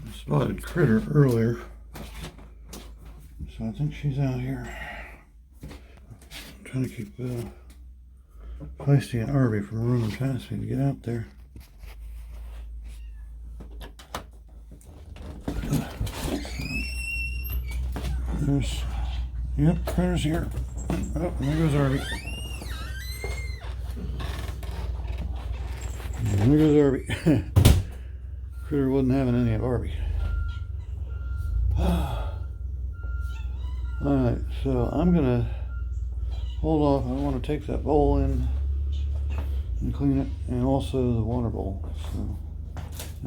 I spotted Critter earlier, so I think she's out here. I'm trying to keep Feisty and Arby from running past me to get out there. There's, yep, Critter's here. Oh, there goes Arby. And there goes Arby. Critter wasn't having any of Arby. Alright, so I'm gonna hold off. I want to take that bowl in and clean it, and also the water bowl. So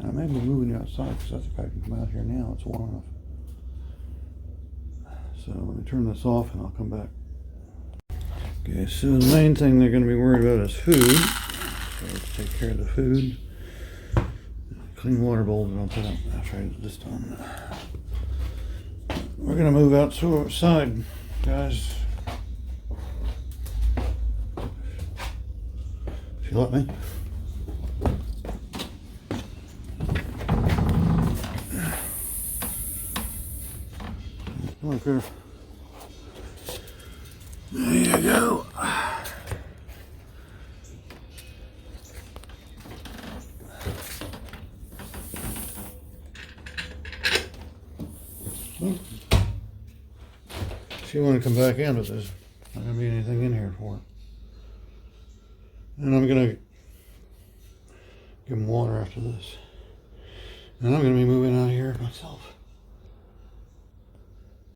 I may be moving you outside because I think I can come out here now. It's warm enough. So let me turn this off and I'll come back. Okay, so the main thing they're going to be worried about is food. So let's take care of the food. Clean water bowls and I'll put up after I get this done. We're going to move outside, guys. If you let me. Come on, Critter. There you go. She want to come back in, but there's not going to be anything in here for her. And I'm going to give him water after this. And I'm going to be moving out here myself.